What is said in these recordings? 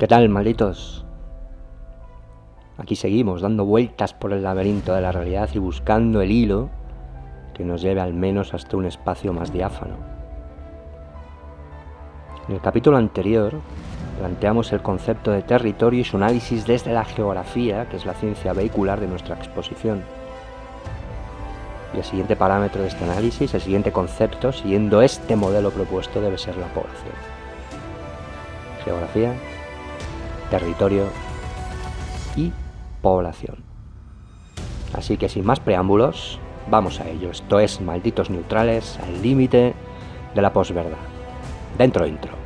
¿Qué tal, malditos? Aquí seguimos dando vueltas por el laberinto de la realidad y buscando el hilo que nos lleve al menos hasta un espacio más diáfano. En el capítulo anterior planteamos el concepto de territorio y su análisis desde la geografía, que es la ciencia vehicular de nuestra exposición. Y el siguiente parámetro de este análisis, el siguiente concepto, siguiendo este modelo propuesto, debe ser la población. Geografía, territorio y población. Así que sin más preámbulos, vamos a ello. Esto es Malditos Neutrales al límite de la posverdad. Dentro intro.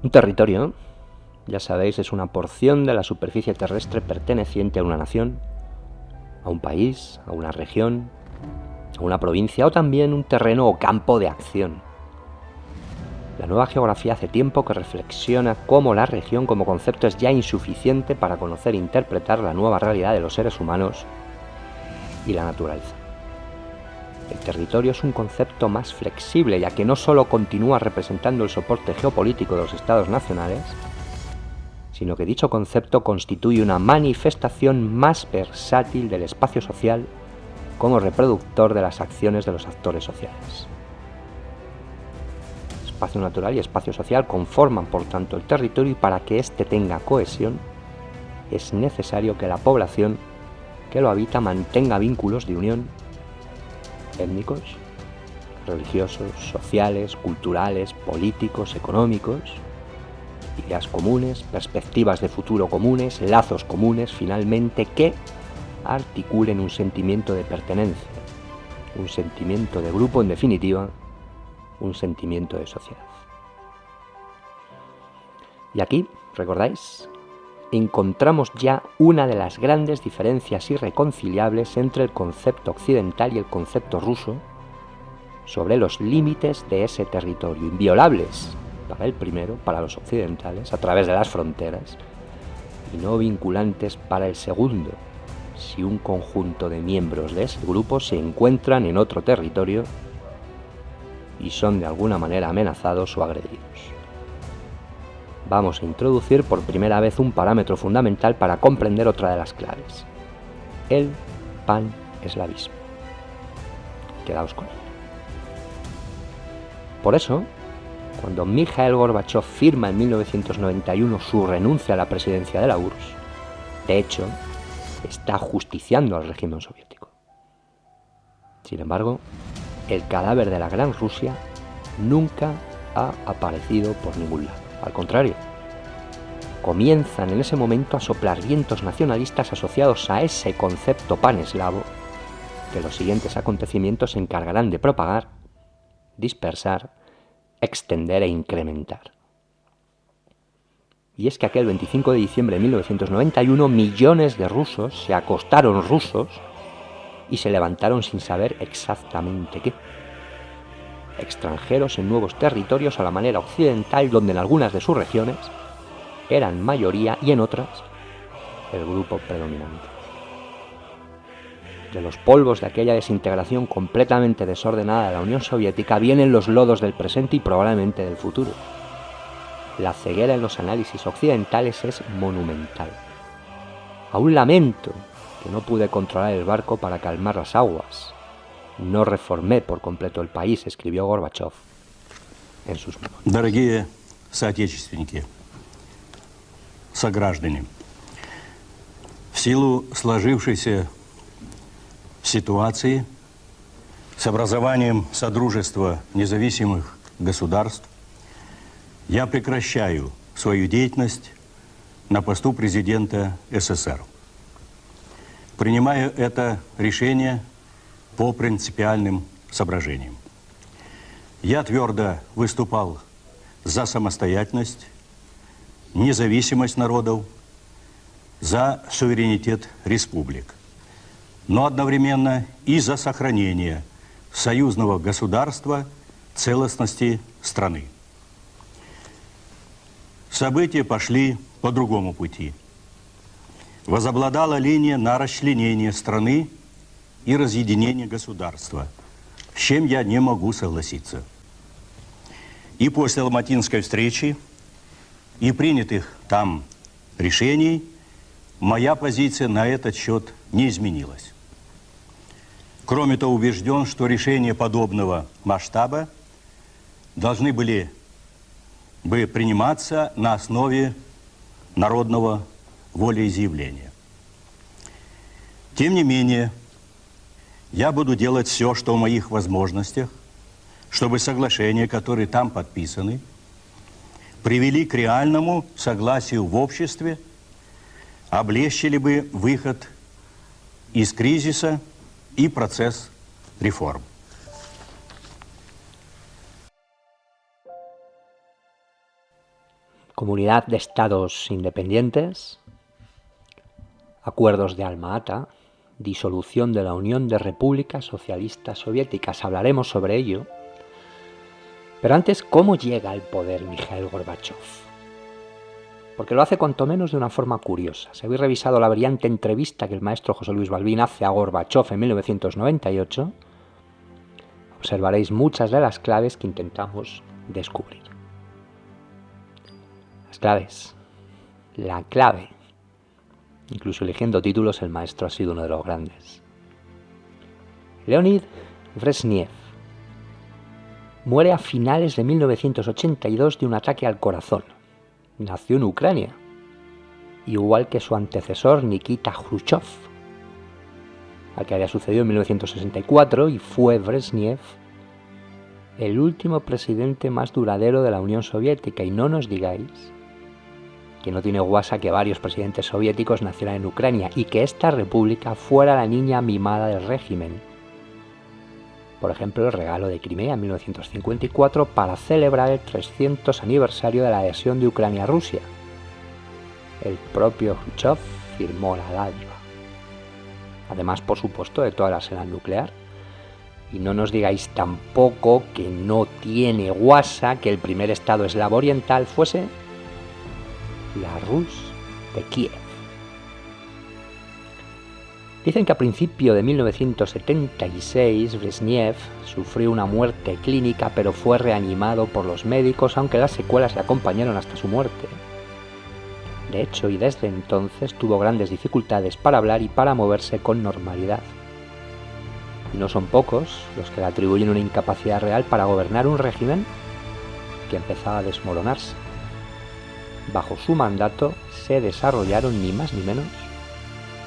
Un territorio, ya sabéis, es una porción de la superficie terrestre perteneciente a una nación, a un país, a una región, a una provincia o también un terreno o campo de acción. La nueva geografía hace tiempo que reflexiona cómo la región como concepto es ya insuficiente para conocer e interpretar la nueva realidad de los seres humanos y la naturaleza. El territorio es un concepto más flexible, ya que no solo continúa representando el soporte geopolítico de los estados nacionales, sino que dicho concepto constituye una manifestación más versátil del espacio social como reproductor de las acciones de los actores sociales. Espacio natural y espacio social conforman, por tanto, el territorio, y para que éste tenga cohesión es necesario que la población que lo habita mantenga vínculos de unión étnicos, religiosos, sociales, culturales, políticos, económicos, ideas comunes, perspectivas de futuro comunes, lazos comunes, finalmente, que articulen un sentimiento de pertenencia, un sentimiento de grupo, en definitiva, un sentimiento de sociedad. Y aquí, ¿recordáis?, encontramos ya una de las grandes diferencias irreconciliables entre el concepto occidental y el concepto ruso sobre los límites de ese territorio, inviolables para el primero, para los occidentales, a través de las fronteras, y no vinculantes para el segundo, si un conjunto de miembros de ese grupo se encuentran en otro territorio y son de alguna manera amenazados o agredidos. Vamos a introducir por primera vez un parámetro fundamental para comprender otra de las claves: el pan-eslavismo. Quedaos con él. Por eso, cuando Mikhail Gorbachev firma en 1991 su renuncia a la presidencia de la URSS, de hecho, está justiciando al régimen soviético. Sin embargo, el cadáver de la Gran Rusia nunca ha aparecido por ningún lado. Al contrario, comienzan en ese momento a soplar vientos nacionalistas asociados a ese concepto paneslavo que los siguientes acontecimientos se encargarán de propagar, dispersar, extender e incrementar. Y es que aquel 25 de diciembre de 1991 millones de rusos se acostaron rusos y se levantaron sin saber exactamente qué. Extranjeros en nuevos territorios a la manera occidental, donde en algunas de sus regiones eran mayoría y en otras el grupo predominante. De los polvos de aquella desintegración completamente desordenada de la Unión Soviética vienen los lodos del presente y probablemente del futuro. La ceguera en los análisis occidentales es monumental. Aún lamento que no pude controlar el barco para calmar las aguas. No reformé por completo el país, escribió Gorbachov en sus memorias. Дорогие соотечественники, сограждане, в силу сложившейся ситуации с образованием Содружества независимых государств я прекращаю свою деятельность на посту президента СССР. Принимаю это решение по принципиальным соображениям. Я твердо выступал за самостоятельность, независимость народов, за суверенитет республик, но одновременно и за сохранение союзного государства, целостности страны. События пошли по другому пути. Возобладала линия на расчленение страны и разъединение государства, с чем я не могу согласиться. И после Алматинской встречи и принятых там решений моя позиция на этот счет не изменилась. Кроме того, убежден, что решения подобного масштаба должны были бы приниматься на основе народного волеизъявления. Тем не менее, я буду делать все, что в моих возможностях, чтобы соглашения, которые там подписаны, привели к реальному согласию в обществе, облегчили бы выход из кризиса и процесс реформ. Comunidad de Estados Independientes, Acuerdos de Alma-Ata, disolución de la Unión de Repúblicas Socialistas Soviéticas. Hablaremos sobre ello. Pero antes, ¿cómo llega al poder Mikhail Gorbachov? Porque lo hace cuanto menos de una forma curiosa. Si habéis revisado la brillante entrevista que el maestro José Luis Balbín hace a Gorbachov en 1998, observaréis muchas de las claves que intentamos descubrir. Las claves. La clave. Incluso eligiendo títulos, el maestro ha sido uno de los grandes. Leonid Brezhnev muere a finales de 1982 de un ataque al corazón. Nació en Ucrania, igual que su antecesor Nikita Khrushchev, al que había sucedido en 1964, y fue Brezhnev el último presidente más duradero de la Unión Soviética. Y no nos digáis que no tiene guasa que varios presidentes soviéticos nacieran en Ucrania y que esta república fuera la niña mimada del régimen. Por ejemplo, el regalo de Crimea en 1954 para celebrar el 300 aniversario de la adhesión de Ucrania a Rusia. El propio Khrushchev firmó la dádiva. Además, por supuesto, de toda el arsenal nuclear. Y no nos digáis tampoco que no tiene guasa que el primer estado eslavo oriental fuese la Rus de Kiev. Dicen que a principio de 1976 Brezhnev sufrió una muerte clínica, pero fue reanimado por los médicos, aunque las secuelas le acompañaron hasta su muerte. De hecho, y desde entonces tuvo grandes dificultades para hablar y para moverse con normalidad. Y no son pocos los que le atribuyen una incapacidad real para gobernar un régimen que empezaba a desmoronarse. Bajo su mandato se desarrollaron ni más ni menos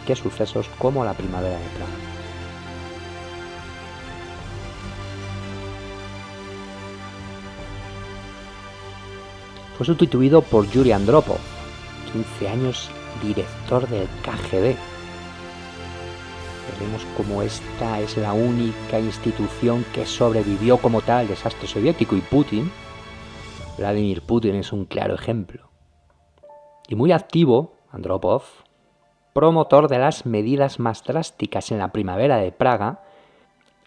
que sucesos como la Primavera de Praga. Fue sustituido por Yuri Andropov, 15 años director del KGB. Veremos cómo esta es la única institución que sobrevivió como tal al desastre soviético, y Putin, Vladimir Putin, es un claro ejemplo. Y muy activo, Andropov, promotor de las medidas más drásticas en la primavera de Praga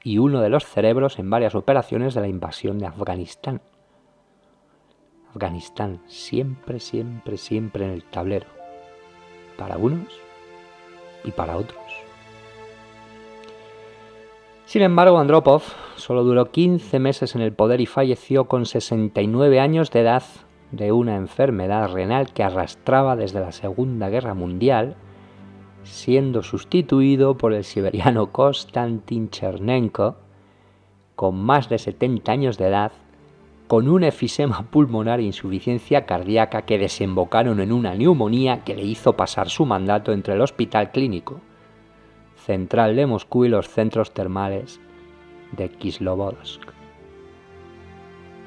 y uno de los cerebros en varias operaciones de la invasión de Afganistán. Afganistán siempre, siempre, siempre en el tablero, para unos y para otros. Sin embargo, Andropov solo duró 15 meses en el poder y falleció con 69 años de edad de una enfermedad renal que arrastraba desde la Segunda Guerra Mundial, siendo sustituido por el siberiano Konstantin Chernenko, con más de 70 años de edad, con un efisema pulmonar e insuficiencia cardíaca que desembocaron en una neumonía que le hizo pasar su mandato entre el Hospital Clínico Central de Moscú y los centros termales de Kislovodsk.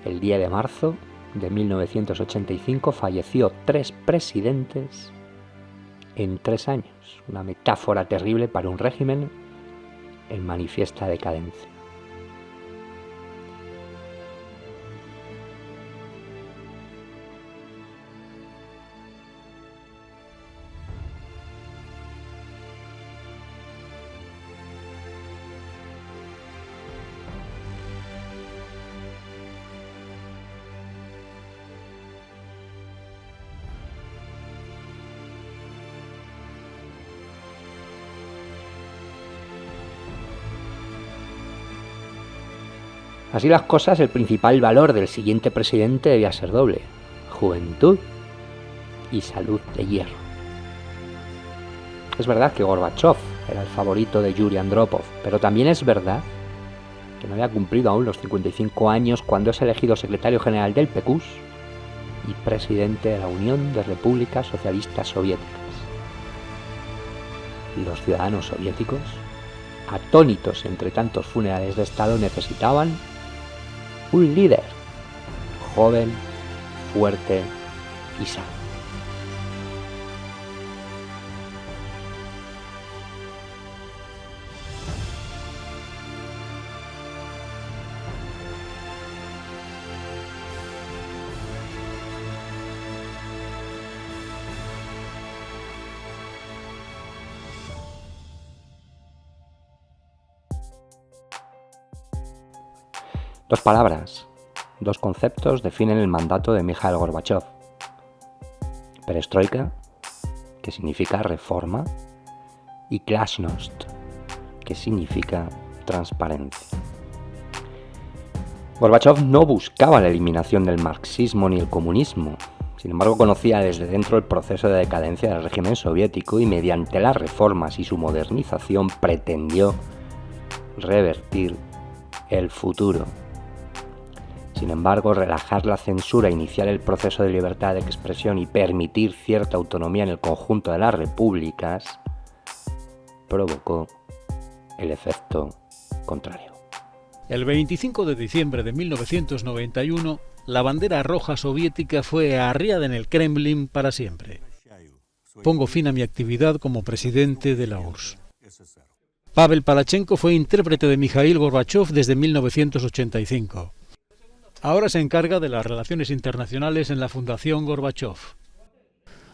El 10 de marzo de 1985 falleció 3 presidentes en 3 años, una metáfora terrible para un régimen en manifiesta decadencia. Así las cosas, el principal valor del siguiente presidente debía ser doble: juventud y salud de hierro. Es verdad que Gorbachov era el favorito de Yuri Andropov, pero también es verdad que no había cumplido aún los 55 años cuando es elegido secretario general del PQS y presidente de la Unión de Repúblicas Socialistas Soviéticas. Los ciudadanos soviéticos, atónitos entre tantos funerales de Estado, necesitaban un líder joven, fuerte y sano. Dos palabras, dos conceptos definen el mandato de Mikhail Gorbachov. Perestroika, que significa reforma, y glasnost, que significa transparencia. Gorbachov no buscaba la eliminación del marxismo ni el comunismo. Sin embargo, conocía desde dentro el proceso de decadencia del régimen soviético y mediante las reformas y su modernización pretendió revertir el futuro. Sin embargo, relajar la censura, iniciar el proceso de libertad de expresión y permitir cierta autonomía en el conjunto de las repúblicas provocó el efecto contrario. El 25 de diciembre de 1991, la bandera roja soviética fue arriada en el Kremlin para siempre. Pongo fin a mi actividad como presidente de la URSS. Pavel Palachenko fue intérprete de Mikhail Gorbachov desde 1985. Ahora se encarga de las relaciones internacionales en la Fundación Gorbachov.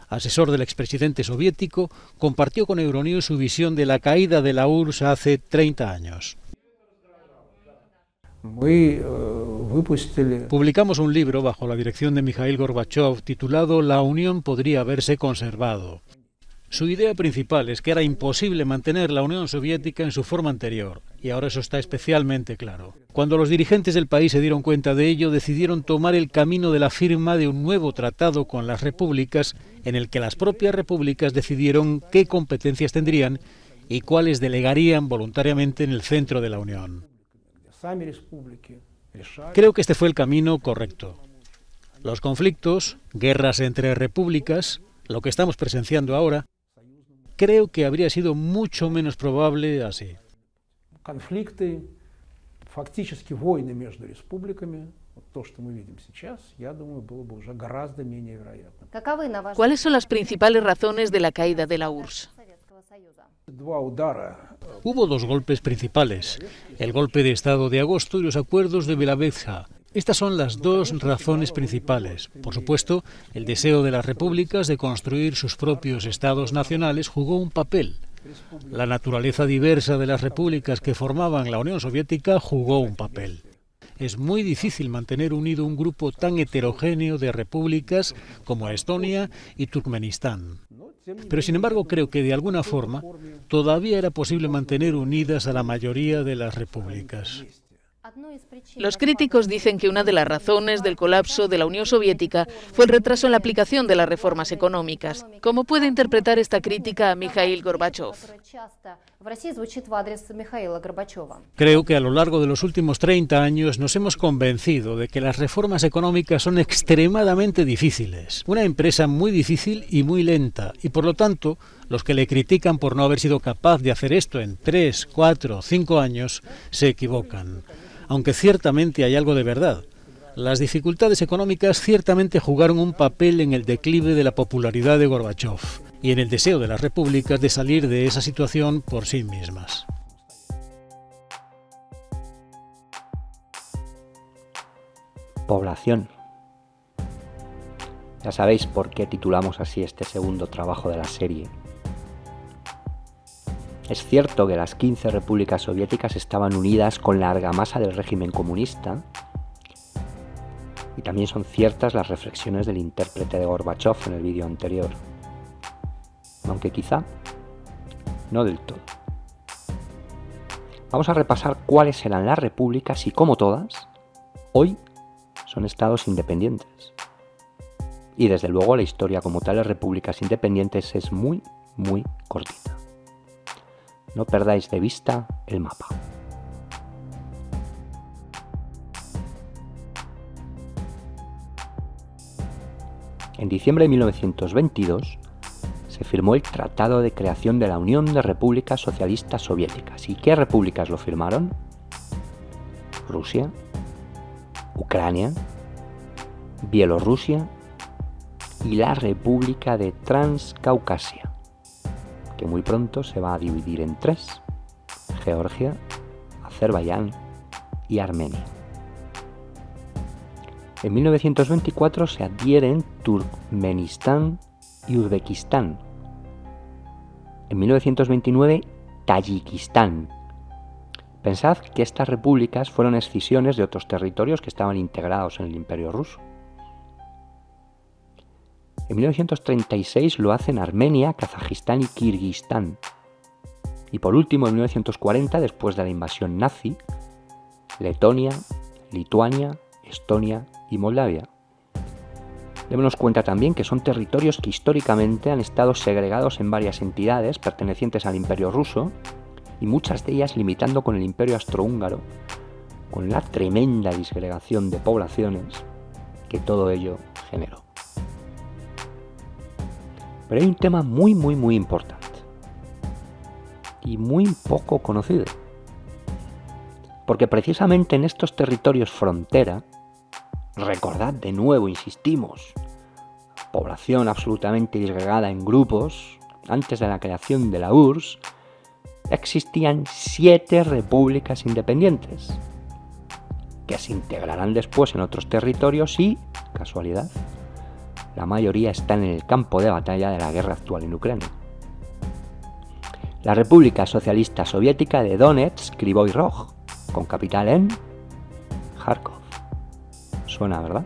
Asesor del expresidente soviético, compartió con Euronews su visión de la caída de la URSS hace 30 años. Publicamos un libro bajo la dirección de Mikhail Gorbachov titulado La Unión podría haberse conservado. Su idea principal es que era imposible mantener la Unión Soviética en su forma anterior, y ahora eso está especialmente claro. Cuando los dirigentes del país se dieron cuenta de ello, decidieron tomar el camino de la firma de un nuevo tratado con las repúblicas, en el que las propias repúblicas decidieron qué competencias tendrían y cuáles delegarían voluntariamente en el centro de la Unión. Creo que este fue el camino correcto. Los conflictos, guerras entre repúblicas, lo que estamos presenciando ahora, creo que habría sido mucho menos probable así. ¿Cuáles son las principales razones de la caída de la URSS? Hubo dos golpes principales, el golpe de Estado de agosto y los acuerdos de Belavetja. Estas son las dos razones principales. Por supuesto, el deseo de las repúblicas de construir sus propios estados nacionales jugó un papel. La naturaleza diversa de las repúblicas que formaban la Unión Soviética jugó un papel. Es muy difícil mantener unido un grupo tan heterogéneo de repúblicas como Estonia y Turkmenistán. Pero sin embargo creo que de alguna forma todavía era posible mantener unidas a la mayoría de las repúblicas. Los críticos dicen que una de las razones del colapso de la Unión Soviética fue el retraso en la aplicación de las reformas económicas. ¿Cómo puede interpretar esta crítica a Mikhail Gorbachev? Creo que a lo largo de los últimos 30 años nos hemos convencido de que las reformas económicas son extremadamente difíciles. Una empresa muy difícil y muy lenta, y por lo tanto, los que le critican por no haber sido capaz de hacer esto en 3, 4, 5 años, se equivocan. Aunque ciertamente hay algo de verdad. Las dificultades económicas ciertamente jugaron un papel en el declive de la popularidad de Gorbachev y en el deseo de las repúblicas de salir de esa situación por sí mismas. Población. Ya sabéis por qué titulamos así este segundo trabajo de la serie. Es cierto que las 15 repúblicas soviéticas estaban unidas con la argamasa del régimen comunista, y también son ciertas las reflexiones del intérprete de Gorbachev en el vídeo anterior, aunque quizá no del todo. Vamos a repasar cuáles eran las repúblicas y cómo todas, hoy, son estados independientes. Y desde luego la historia como tales repúblicas independientes es muy, muy cortita. No perdáis de vista el mapa. En diciembre de 1922 se firmó el Tratado de Creación de la Unión de Repúblicas Socialistas Soviéticas. ¿Y qué repúblicas lo firmaron? Rusia, Ucrania, Bielorrusia y la República de Transcaucasia, que muy pronto se va a dividir en 3, Georgia, Azerbaiyán y Armenia. En 1924 se adhieren Turkmenistán y Uzbekistán. En 1929, Tayikistán. Pensad que estas repúblicas fueron escisiones de otros territorios que estaban integrados en el Imperio Ruso. En 1936 lo hacen Armenia, Kazajistán y Kirguistán. Y por último, en 1940, después de la invasión nazi, Letonia, Lituania, Estonia y Moldavia. Démonos cuenta también que son territorios que históricamente han estado segregados en varias entidades pertenecientes al Imperio Ruso, y muchas de ellas limitando con el Imperio Austrohúngaro, con la tremenda disgregación de poblaciones que todo ello generó. Pero hay un tema muy importante y muy poco conocido, porque precisamente en estos territorios frontera, recordad de nuevo, insistimos, población absolutamente disgregada en grupos, antes de la creación de la URSS, existían 7 repúblicas independientes, que se integrarán después en otros territorios y, casualidad, la mayoría están en el campo de batalla de la guerra actual en Ucrania. La República Socialista Soviética de Donetsk, Kryvyi Rog, con capital en Kharkov. Suena, ¿verdad?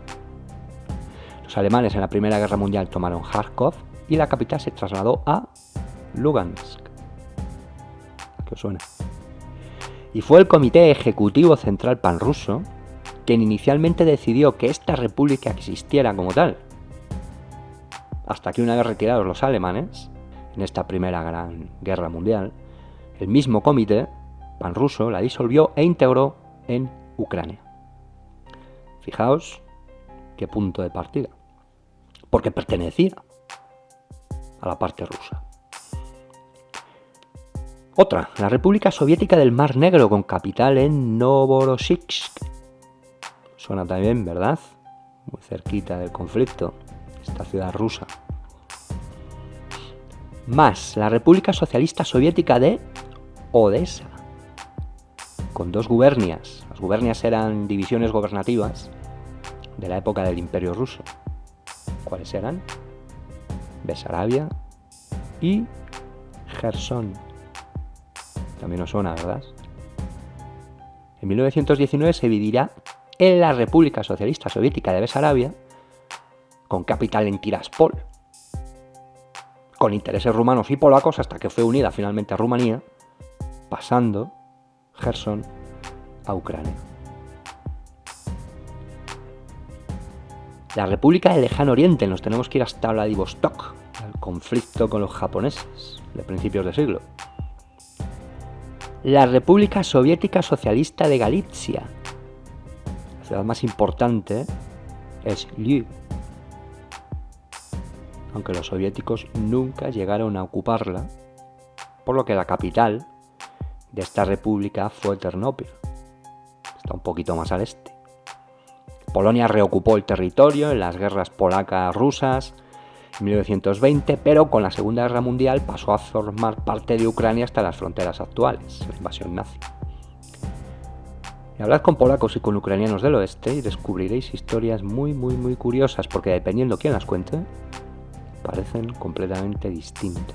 Los alemanes en la Primera Guerra Mundial tomaron Kharkov y la capital se trasladó a Lugansk. ¿Qué os suena? Y fue el Comité Ejecutivo Central Panruso quien inicialmente decidió que esta república existiera como tal, hasta que una vez retirados los alemanes, en esta primera gran guerra mundial, el mismo comité panruso la disolvió e integró en Ucrania. Fijaos qué punto de partida, porque pertenecía a la parte rusa. Otra, la República Soviética del Mar Negro, con capital en Novorossiysk. Suena también, ¿verdad? Muy cerquita del conflicto, esta ciudad rusa. Más la República Socialista Soviética de Odessa, con 2 gubernias. Las gubernias eran divisiones gobernativas de la época del Imperio Ruso. ¿Cuáles eran? Besarabia y Jersón. También os suena, ¿verdad? En 1919 se dividirá en la República Socialista Soviética de Besarabia, con capital en Tiraspol, con intereses rumanos y polacos, hasta que fue unida finalmente a Rumanía, pasando Jersón a Ucrania. La República del Lejano Oriente, nos tenemos que ir hasta Vladivostok, al conflicto con los japoneses de principios de siglo. La República Soviética Socialista de Galitzia. La ciudad más importante es Lviv, aunque los soviéticos nunca llegaron a ocuparla, por lo que la capital de esta república fue Ternópil. Está un poquito más al este. Polonia reocupó el territorio en las guerras polacas-rusas en 1920, pero con la Segunda Guerra Mundial pasó a formar parte de Ucrania hasta las fronteras actuales, la invasión nazi. Y hablad con polacos y con ucranianos del oeste y descubriréis historias muy curiosas, porque dependiendo quién las cuente, parecen completamente distintas.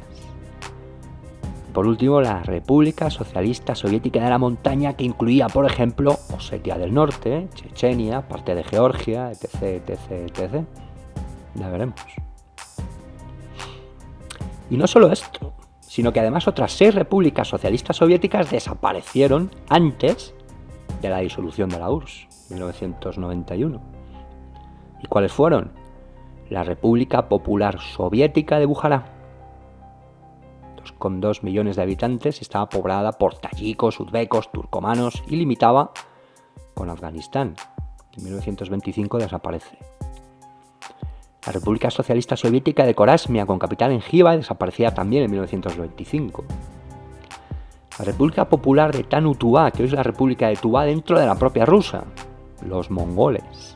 Por último, la República Socialista Soviética de la Montaña, que incluía, por ejemplo, Osetia del Norte, Chechenia, parte de Georgia, etc. Ya veremos. Y no solo esto, sino que además otras 6 repúblicas socialistas soviéticas desaparecieron antes de la disolución de la URSS, 1991. ¿Y cuáles fueron? La República Popular Soviética de Bujará, con 2 millones de habitantes, estaba poblada por tayikos, uzbecos, turcomanos y limitaba con Afganistán. En 1925 desaparece. La República Socialista Soviética de Korasmia, con capital en Jiva, desaparecía también en 1925. La República Popular de Tanu-Tuvá, que hoy es la República de Tuvá dentro de la propia Rusia, los mongoles.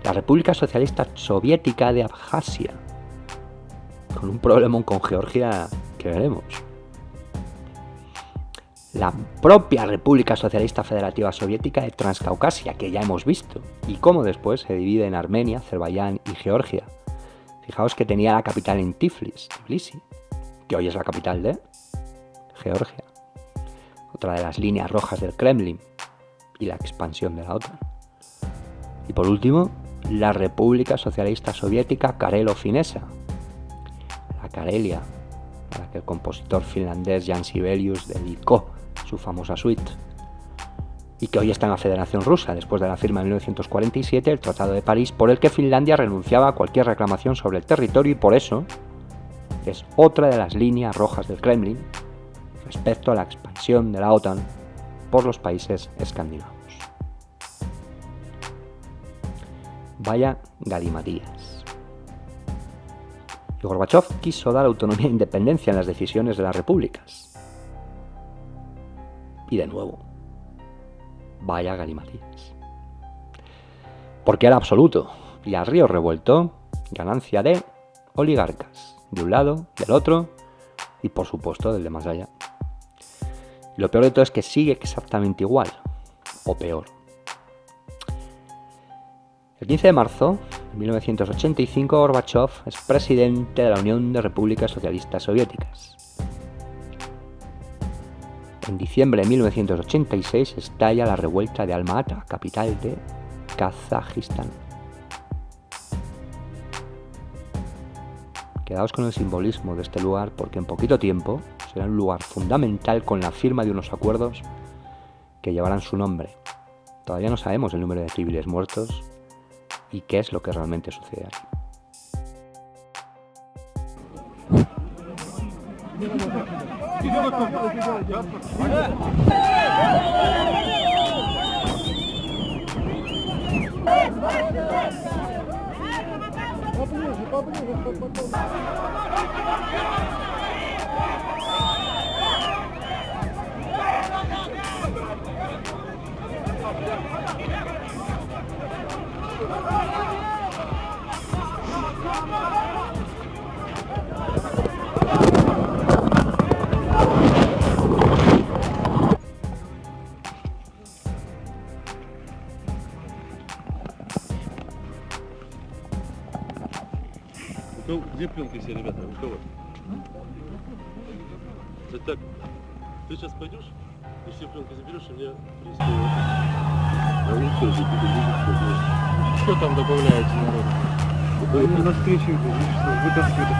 La República Socialista Soviética de Abjasia, con un problemón con Georgia que veremos. La propia República Socialista Federativa Soviética de Transcaucasia, que ya hemos visto, y cómo después se divide en Armenia, Azerbaiyán y Georgia. Fijaos que tenía la capital en Tbilisi, que hoy es la capital de Georgia. Otra de las líneas rojas del Kremlin y la expansión de la OTAN. Y por último, la República Socialista Soviética Karelo-Finesa, la Karelia, a la que el compositor finlandés Jan Sibelius dedicó su famosa suite, y que hoy está en la Federación Rusa, después de la firma en 1947 del Tratado de París, por el que Finlandia renunciaba a cualquier reclamación sobre el territorio, y por eso es otra de las líneas rojas del Kremlin respecto a la expansión de la OTAN por los países escandinavos. Vaya galimatías. Y Gorbachov quiso dar autonomía e independencia en las decisiones de las repúblicas. Y de nuevo, vaya galimatías. Porque era absoluto, y a río revuelto, ganancia de oligarcas, de un lado, del otro, y por supuesto del de más allá. Y lo peor de todo es que sigue exactamente igual, o peor. El 15 de marzo de 1985, Gorbachov es presidente de la Unión de Repúblicas Socialistas Soviéticas. En diciembre de 1986 estalla la revuelta de Alma-Ata, capital de Kazajistán. Quedaos con el simbolismo de este lugar, porque en poquito tiempo será un lugar fundamental con la firma de unos acuerdos que llevarán su nombre. Todavía no sabemos el número de civiles muertos y qué es lo que realmente sucede aquí. Где пленка все, ребята? У кого? Так, ты сейчас пойдешь, и все пленки заберешь, и мне принести. Что там добавляете, народ? Они на встречу вытаскивают их.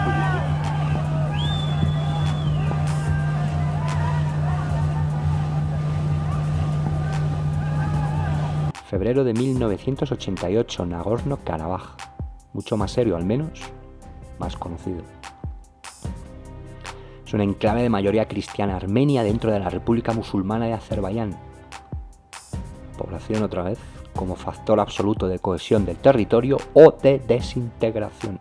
Febrero de 1988, Nagorno-Karabaj. Mucho más serio, al menos, más conocido. Es un enclave de mayoría cristiana armenia dentro de la República Musulmana de Azerbaiyán. Población, otra vez, como factor absoluto de cohesión del territorio o de desintegración.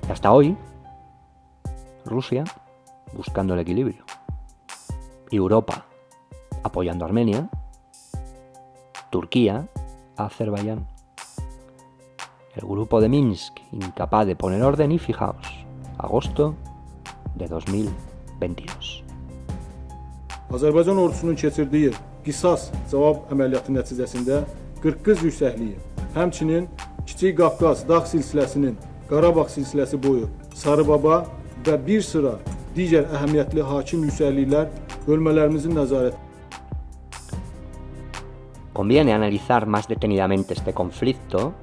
Y hasta hoy, Rusia buscando el equilibrio. Y Europa apoyando a Armenia. Turquía a Azerbaiyán. El grupo de Minsk incapaz de poner orden y fijaos, agosto de 2022. Azərbaycan ordusunun keçirdiyi qisas cavab əməliyyatı nəticəsində 40 qız yüksəkliyi, həmçinin Kiçik Qafqaz dağ silsiləsinin Qarabağ silsiləsi boyu Sarıbaba və bir sıra digər əhəmiyyətli hakim yüksəkliklər bölmələrimizin nəzarəti. Conviene analizar más detenidamente este conflicto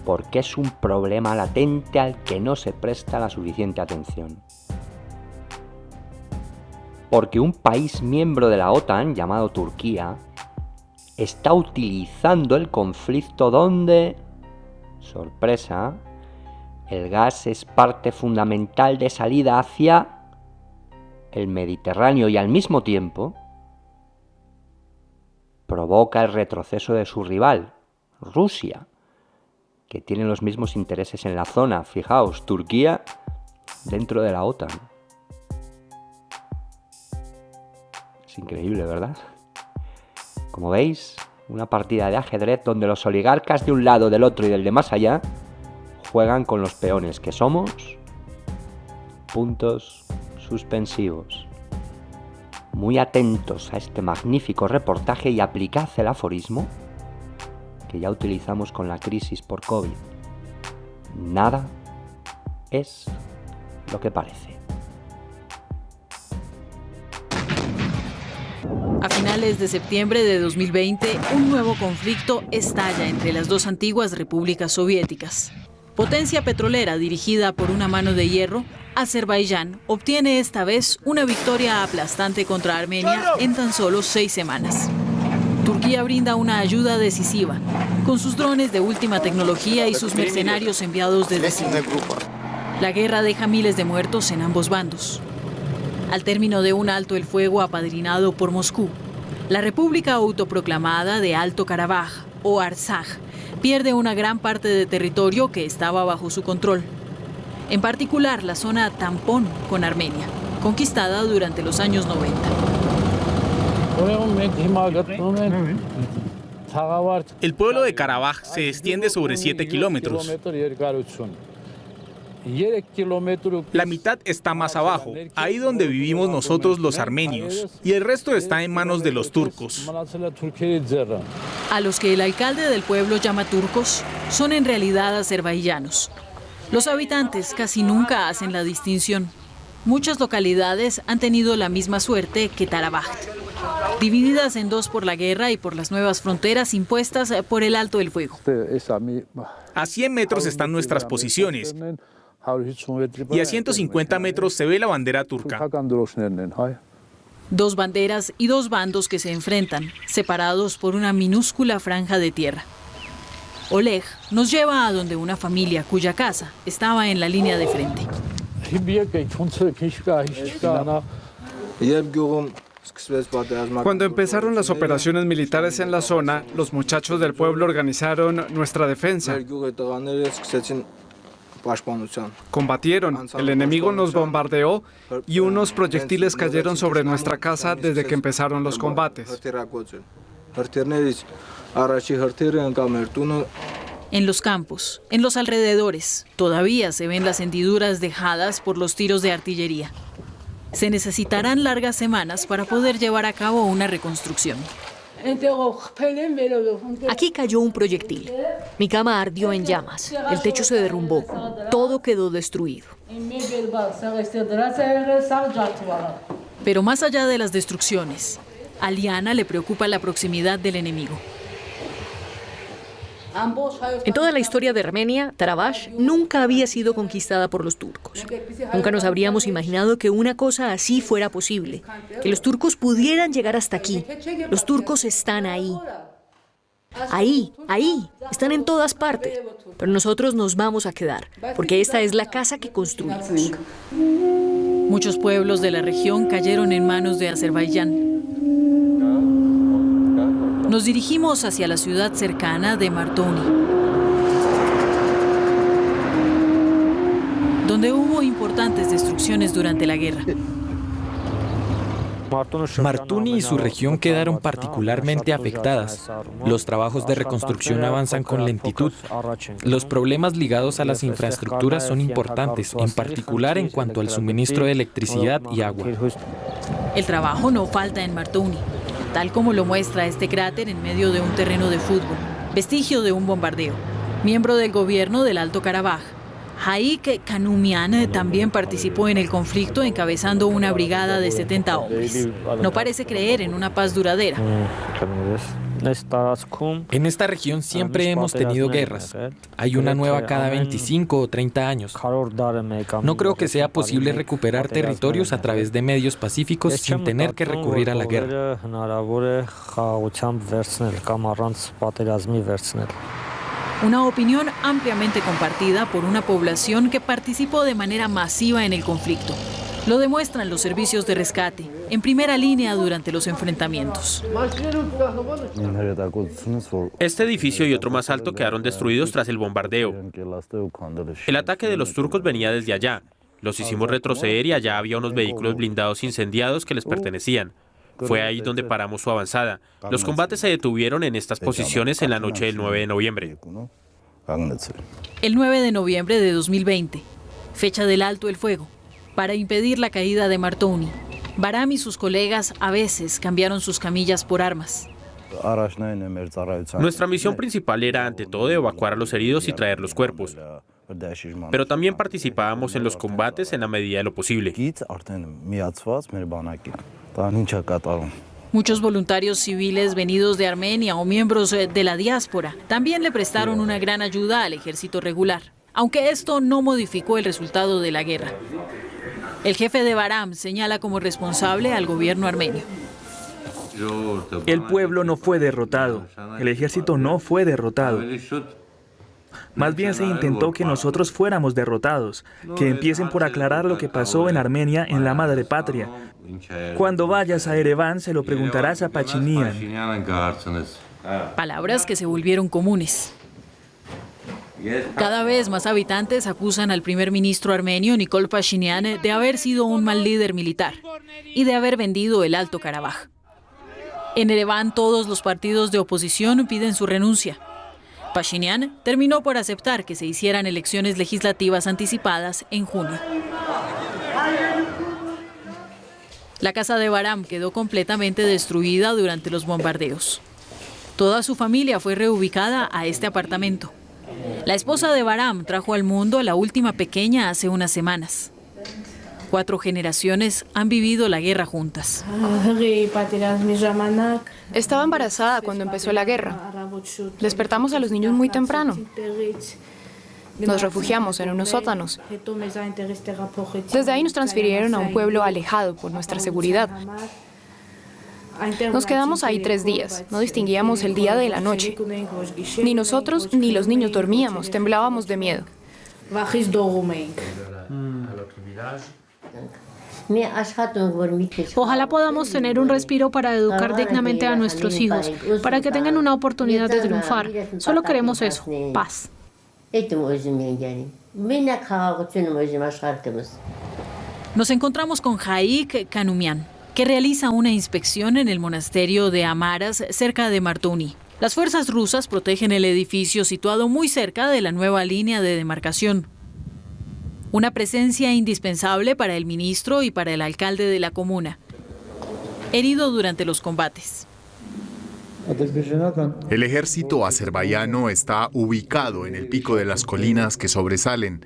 porque es un problema latente al que no se presta la suficiente atención. Porque un país miembro de la OTAN, llamado Turquía, está utilizando el conflicto donde, sorpresa, el gas es parte fundamental de salida hacia el Mediterráneo y al mismo tiempo provoca el retroceso de su rival, Rusia, que tiene los mismos intereses en la zona. Fijaos, Turquía dentro de la OTAN. Es increíble, ¿verdad? Como veis, una partida de ajedrez donde los oligarcas de un lado, del otro y del de más allá juegan con los peones que somos. Puntos suspensivos. Muy atentos a este magnífico reportaje y aplicad el aforismo que ya utilizamos con la crisis por COVID. Nada es lo que parece. A finales de septiembre de 2020, un nuevo conflicto estalla entre las dos antiguas repúblicas soviéticas. Potencia petrolera dirigida por una mano de hierro, Azerbaiyán obtiene esta vez una victoria aplastante contra Armenia en tan solo 6 semanas. Turquía brinda una ayuda decisiva, con sus drones de última tecnología y sus mercenarios enviados desde Siria. La guerra deja miles de muertos en ambos bandos. Al término de un alto el fuego apadrinado por Moscú, la República autoproclamada de Alto Karabaj, o Artsaj, pierde una gran parte de territorio que estaba bajo su control. En particular, la zona tampón con Armenia, conquistada durante los años 90. El pueblo de Karabaj se extiende sobre 7 kilómetros. La mitad está más abajo, ahí donde vivimos nosotros los armenios, y el resto está en manos de los turcos. A los que el alcalde del pueblo llama turcos, son en realidad azerbaiyanos. Los habitantes casi nunca hacen la distinción. Muchas localidades han tenido la misma suerte que Tarabakht, divididas en dos por la guerra y por las nuevas fronteras impuestas por el alto el fuego. A 100 metros están nuestras posiciones, y a 150 metros se ve la bandera turca. Dos banderas y dos bandos que se enfrentan, separados por una minúscula franja de tierra. Oleg nos lleva a donde una familia cuya casa estaba en la línea de frente. Cuando empezaron las operaciones militares en la zona, los muchachos del pueblo organizaron nuestra defensa. Combatieron, el enemigo nos bombardeó y unos proyectiles cayeron sobre nuestra casa desde que empezaron los combates. En los campos, en los alrededores, todavía se ven las hendiduras dejadas por los tiros de artillería. Se necesitarán largas semanas para poder llevar a cabo una reconstrucción. Aquí cayó un proyectil. Mi cama ardió en llamas. El techo se derrumbó. Todo quedó destruido. Pero más allá de las destrucciones, a Liana le preocupa la proximidad del enemigo. En toda la historia de Armenia, Tarabash nunca había sido conquistada por los turcos. Nunca nos habríamos imaginado que una cosa así fuera posible, que los turcos pudieran llegar hasta aquí. Los turcos están ahí. Ahí, están en todas partes. Pero nosotros nos vamos a quedar, porque esta es la casa que construimos. Muchos pueblos de la región cayeron en manos de Azerbaiyán. Nos dirigimos hacia la ciudad cercana de Martouni, donde hubo importantes destrucciones durante la guerra. Martouni y su región quedaron particularmente afectadas. Los trabajos de reconstrucción avanzan con lentitud. Los problemas ligados a las infraestructuras son importantes, en particular en cuanto al suministro de electricidad y agua. El trabajo no falta en Martouni, tal como lo muestra este cráter en medio de un terreno de fútbol, vestigio de un bombardeo. Miembro del gobierno del Alto Karabaj, Haik Kanumian también participó en el conflicto encabezando una brigada de 70 hombres. No parece creer en una paz duradera. En esta región siempre hemos tenido guerras. Hay una nueva cada 25 o 30 años. No creo que sea posible recuperar territorios a través de medios pacíficos sin tener que recurrir a la guerra. Una opinión ampliamente compartida por una población que participó de manera masiva en el conflicto. Lo demuestran los servicios de rescate, en primera línea durante los enfrentamientos. Este edificio y otro más alto quedaron destruidos tras el bombardeo. El ataque de los turcos venía desde allá. Los hicimos retroceder y allá había unos vehículos blindados incendiados que les pertenecían. Fue ahí donde paramos su avanzada. Los combates se detuvieron en estas posiciones en la noche del 9 de noviembre. El 9 de noviembre de 2020, fecha del alto el fuego, para impedir la caída de Martouni. Baram y sus colegas a veces cambiaron sus camillas por armas. Nuestra misión principal era ante todo evacuar a los heridos y traer los cuerpos. Pero también participábamos en los combates en la medida de lo posible. Muchos voluntarios civiles venidos de Armenia o miembros de la diáspora también le prestaron una gran ayuda al ejército regular, aunque esto no modificó el resultado de la guerra. El jefe de Baram señala como responsable al gobierno armenio. El pueblo no fue derrotado, el ejército no fue derrotado. Más bien se intentó que nosotros fuéramos derrotados, que empiecen por aclarar lo que pasó en Armenia, en la madre patria. Cuando vayas a Ereván se lo preguntarás a Pachinian. Palabras que se volvieron comunes. Cada vez más habitantes acusan al primer ministro armenio Nikol Pashinyan de haber sido un mal líder militar y de haber vendido el Alto Karabaj. En Ereván todos los partidos de oposición piden su renuncia. Pashinyan terminó por aceptar que se hicieran elecciones legislativas anticipadas en junio. La casa de Baram quedó completamente destruida durante los bombardeos. Toda su familia fue reubicada a este apartamento. La esposa de Baram trajo al mundo a la última pequeña hace unas semanas. 4 generaciones han vivido la guerra juntas. Estaba embarazada cuando empezó la guerra. Despertamos a los niños muy temprano. Nos refugiamos en unos sótanos. Desde ahí nos transfirieron a un pueblo alejado por nuestra seguridad. Nos quedamos ahí 3 días. No distinguíamos el día de la noche. Ni nosotros ni los niños dormíamos. Temblábamos de miedo. Ojalá podamos tener un respiro para educar dignamente a nuestros hijos, para que tengan una oportunidad de triunfar. Solo queremos eso, paz. Nos encontramos con Haik Kanumian. que realiza una inspección en el monasterio de Amaras, cerca de Martuni. Las fuerzas rusas protegen el edificio situado muy cerca de la nueva línea de demarcación. Una presencia indispensable para el ministro y para el alcalde de la comuna, herido durante los combates. El ejército azerbaiyano está ubicado en el pico de las colinas que sobresalen.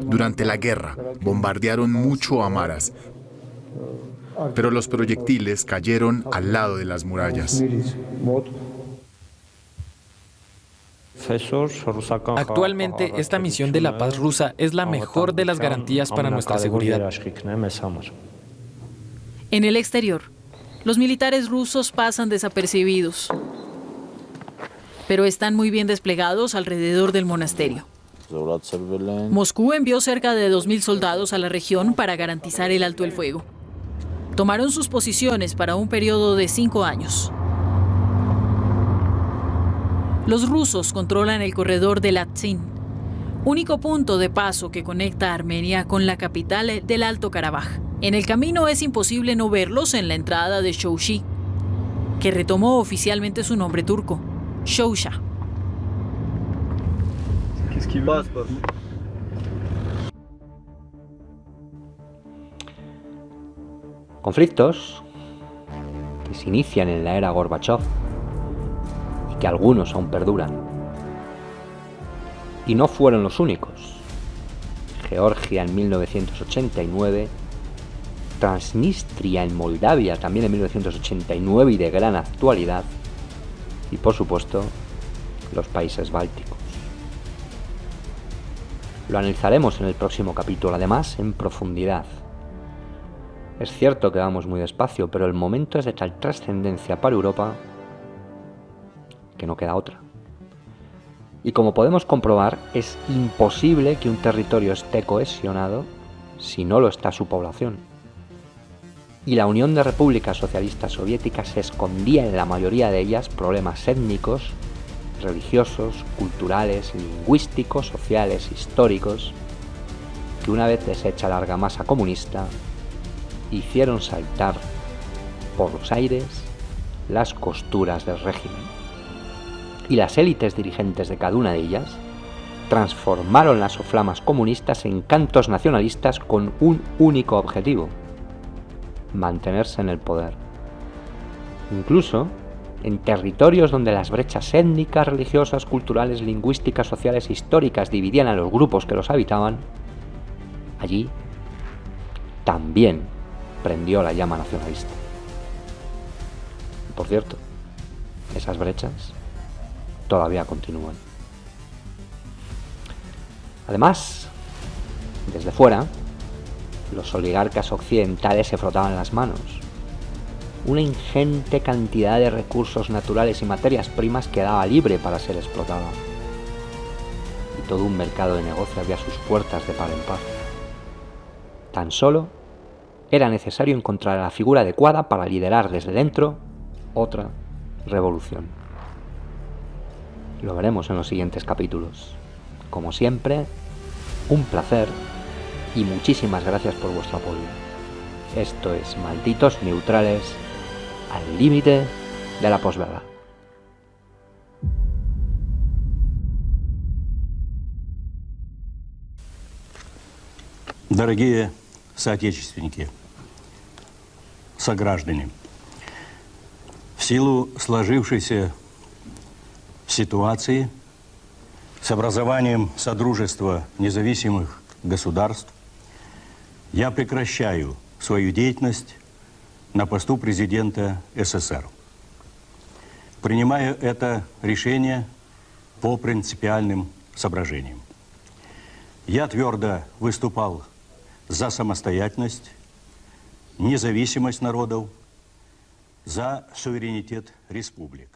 Durante la guerra, bombardearon mucho Amaras, pero los proyectiles cayeron al lado de las murallas. Actualmente, esta misión de la paz rusa es la mejor de las garantías para nuestra seguridad. En el exterior, los militares rusos pasan desapercibidos, pero están muy bien desplegados alrededor del monasterio. Moscú envió cerca de 2.000 soldados a la región para garantizar el alto el fuego. Tomaron sus posiciones para un periodo de 5 años. Los rusos controlan el corredor de Latsin, único punto de paso que conecta a Armenia con la capital del Alto Karabaj. En el camino es imposible no verlos en la entrada de Shoushi, que retomó oficialmente su nombre turco, Shousha. Conflictos que se inician en la era Gorbachov y que algunos aún perduran. Y no fueron los únicos. Georgia en 1989, Transnistria en Moldavia también en 1989 y de gran actualidad, y por supuesto los países bálticos. Lo analizaremos en el próximo capítulo, además en profundidad. Es cierto que vamos muy despacio, pero el momento es de tal trascendencia para Europa que no queda otra. Y como podemos comprobar, es imposible que un territorio esté cohesionado si no lo está su población. Y la Unión de Repúblicas Socialistas Soviéticas escondía en la mayoría de ellas problemas étnicos, religiosos, culturales, lingüísticos, sociales, históricos, que una vez deshecha la argamasa comunista, hicieron saltar por los aires las costuras del régimen. Y las élites dirigentes de cada una de ellas transformaron las soflamas comunistas en cantos nacionalistas con un único objetivo: mantenerse en el poder. Incluso en territorios donde las brechas étnicas, religiosas, culturales, lingüísticas, sociales e históricas dividían a los grupos que los habitaban, allí también prendió la llama nacionalista. Por cierto, esas brechas todavía continúan. Además, desde fuera, los oligarcas occidentales se frotaban las manos. Una ingente cantidad de recursos naturales y materias primas quedaba libre para ser explotada. Y todo un mercado de negocio abría sus puertas de par en par. Tan solo era necesario encontrar a la figura adecuada para liderar desde dentro otra revolución. Lo veremos en los siguientes capítulos. Como siempre, un placer y muchísimas gracias por vuestro apoyo. Esto es Malditos Neutrales, al límite de la posverdad. Дорогие соотечественники, сограждане, в силу сложившейся ситуации с образованием Содружества независимых государств я прекращаю свою деятельность на посту президента СССР. Принимаю это решение по принципиальным соображениям. Я твердо выступал за самостоятельность, независимость народов, за суверенитет республик.